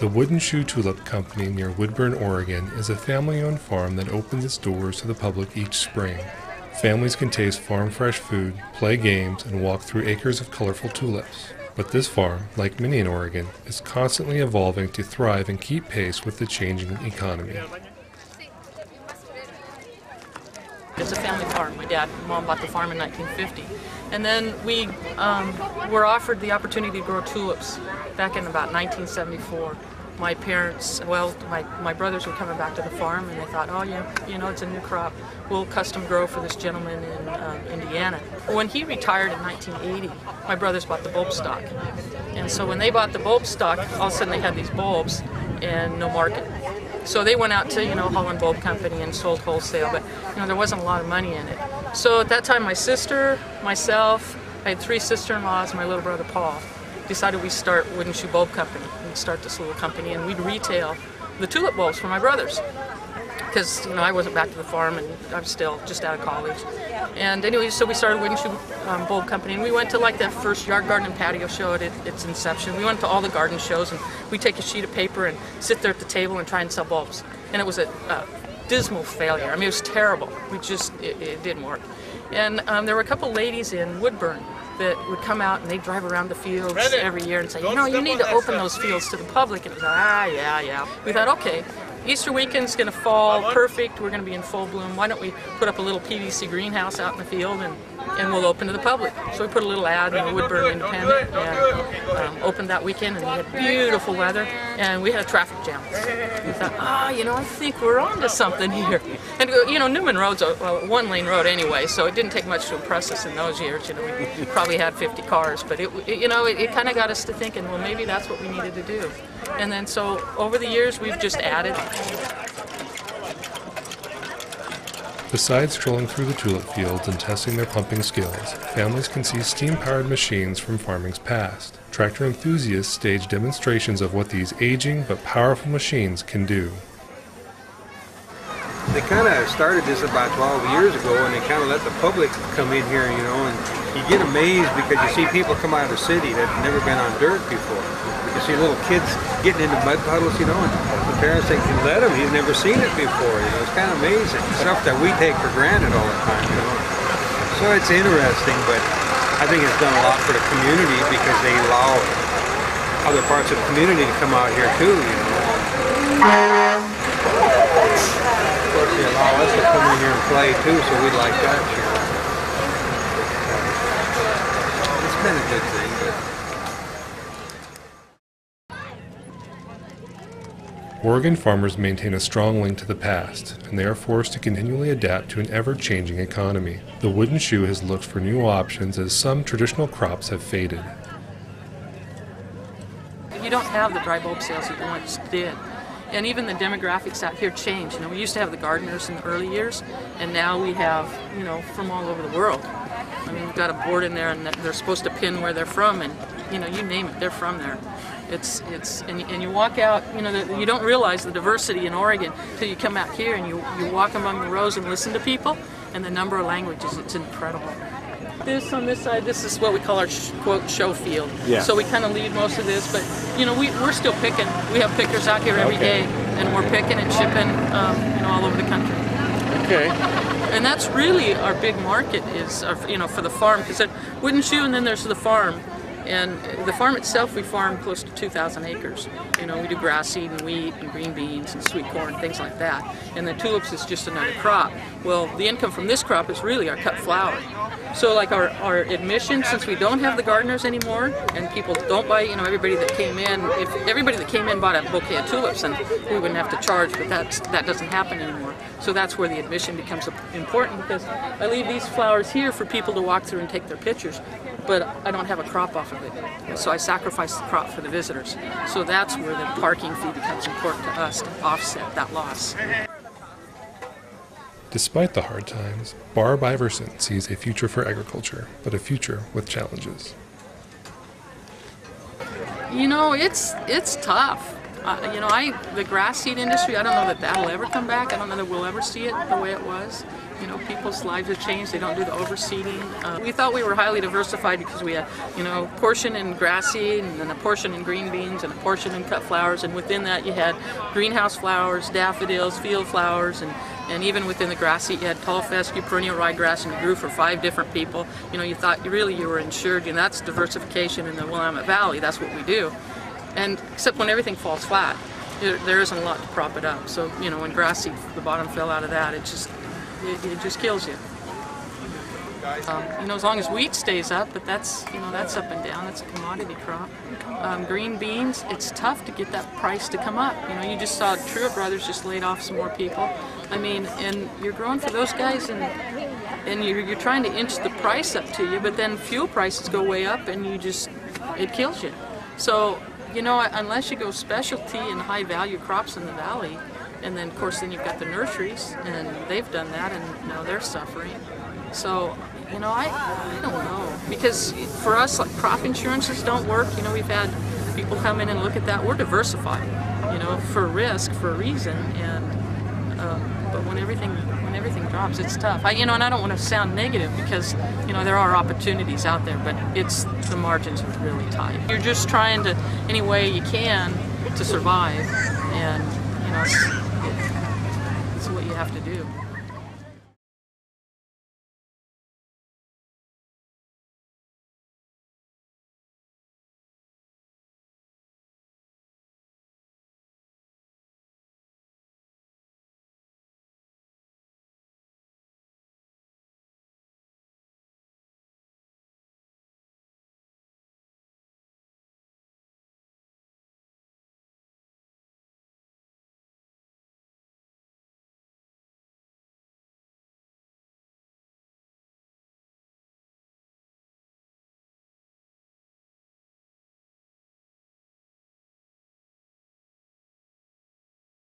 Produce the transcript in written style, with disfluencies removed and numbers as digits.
The Wooden Shoe Tulip Company near Woodburn, Oregon is a family-owned farm that opens its doors to the public each spring. Families can taste farm-fresh food, play games, and walk through acres of colorful tulips. But this farm, like many in Oregon, is constantly evolving to thrive and keep pace with the changing economy. It's a family farm. My dad and mom bought the farm in 1950. And then we were offered the opportunity to grow tulips back in about 1974. My parents, well, my brothers were coming back to the farm and they thought, oh yeah, you know, it's a new crop. We'll custom grow for this gentleman in Indiana. When he retired in 1980, my brothers bought the bulb stock. And so when they bought the bulb stock, all of a sudden they had these bulbs and no market. So they went out to, you know, Holland Bulb Company and sold wholesale, but, you know, there wasn't a lot of money in it. So at that time, my sister, myself, I had 3 sister-in-laws, and my little brother Paul, decided we'd start Wooden Shoe Bulb Company. We'd start this little company, and we'd retail the tulip bulbs for my brothers. Because, you know, I wasn't back to the farm, and I was still just out of college. And anyway, so we started Wooden Shoe Bulb Company, and we went to like that first yard garden and patio show at its inception. We went to all the garden shows, and we'd take a sheet of paper and sit there at the table and try and sell bulbs. And it was a dismal failure. I mean, it was terrible. It didn't work. And there were a couple ladies in Woodburn that would come out and they'd drive around the fields every year and say, you know, you need to open those fields to the public. And it was like, yeah. We thought, okay, Easter weekend's going to fall perfect. We're going to be in full bloom. Why don't we put up a little PVC greenhouse out in the field and we'll open to the public. So we put a little ad in the Woodburn Independent and opened that weekend, and we had beautiful weather and we had a traffic jam. We thought, you know, I think we're on to something here. And, you know, Newman Road's a one-lane road anyway, so it didn't take much to impress us in those years. You know, we probably had 50 cars, but it kind of got us to thinking, well, maybe that's what we needed to do. And then so over the years, we've just added. Besides strolling through the tulip fields and testing their pumping skills, families can see steam-powered machines from farming's past. Tractor enthusiasts stage demonstrations of what these aging but powerful machines can do. They kind of started this about 12 years ago, and they kind of let the public come in here, you know, and you get amazed because you see people come out of the city that have never been on dirt before. You see little kids getting into mud puddles, you know, and the parents think, let him, he's never seen it before, you know, it's kind of amazing. Stuff that we take for granted all the time, you know. So it's interesting, but I think it's done a lot for the community because they allow other parts of the community to come out here too, you know. Of course, they allow us to come in here and play too, so we like that, sure. It's been a good thing, but... Oregon farmers maintain a strong link to the past, and they are forced to continually adapt to an ever-changing economy. The Wooden Shoe has looked for new options as some traditional crops have faded. You don't have the dry bulb sales that you once did. And even the demographics out here change. You know, we used to have the gardeners in the early years, and now we have, you know, from all over the world. I mean, we've got a board in there, and they're supposed to pin where they're from, and, you know, you name it, they're from there. And you walk out, you know, you don't realize the diversity in Oregon until you come out here and you walk among the rows and listen to people, and the number of languages, it's incredible. This on this side, this is what we call our quote show field. Yeah. So we kind of lead most of this, but you know we're still picking. We have pickers out here every day, and we're picking and shipping, you know, all over the country. Okay. And that's really our big market is, you know, for the farm, because there's Wooden Shoe and then there's the farm. And the farm itself, we farm close to 2,000 acres. You know, we do grass seed and wheat and green beans and sweet corn, things like that. And the tulips is just another crop. Well, the income from this crop is really our cut flower. So like our admission, since we don't have the gardeners anymore and people don't buy, you know, everybody that came in, if everybody that came in bought a bouquet of tulips, then we wouldn't have to charge, but that doesn't happen anymore. So that's where the admission becomes important, because I leave these flowers here for people to walk through and take their pictures, but I don't have a crop off of it. So I sacrifice the crop for the visitors. So that's where the parking fee becomes important to us to offset that loss. Despite the hard times, Barb Iverson sees a future for agriculture, but a future with challenges. You know, it's tough. The grass seed industry, I don't know that that'll ever come back. I don't know that we'll ever see it the way it was. You know, people's lives have changed. They don't do the overseeding. We thought we were highly diversified because we had, a portion in grass seed and then a portion in green beans and a portion in cut flowers. And within that you had greenhouse flowers, daffodils, field flowers, and even within the grass seed you had tall fescue, perennial ryegrass, and you grew for 5 different people. You thought you were insured, and that's diversification in the Willamette Valley. That's what we do. And except when everything falls flat, there isn't a lot to prop it up. So, when grass seed, the bottom fell out of that, it just kills you. As long as wheat stays up, but that's up and down. It's a commodity crop. Green beans, it's tough to get that price to come up. You just saw Truett Brothers just laid off some more people. And you're growing for those guys, and you're trying to inch the price up to you, but then fuel prices go way up, and it kills you. So, unless you go specialty and high value crops in the valley, and then of course you've got the nurseries, and they've done that, and now they're suffering. So, I don't know, because for us, like, crop insurances don't work. We've had people come in and look at that. We're diversified, for risk, for a reason, and but when everything drops, it's tough. And I don't want to sound negative, because there are opportunities out there, but the margins are really tight. You're just trying to, any way you can, to survive, and it's what you have to do.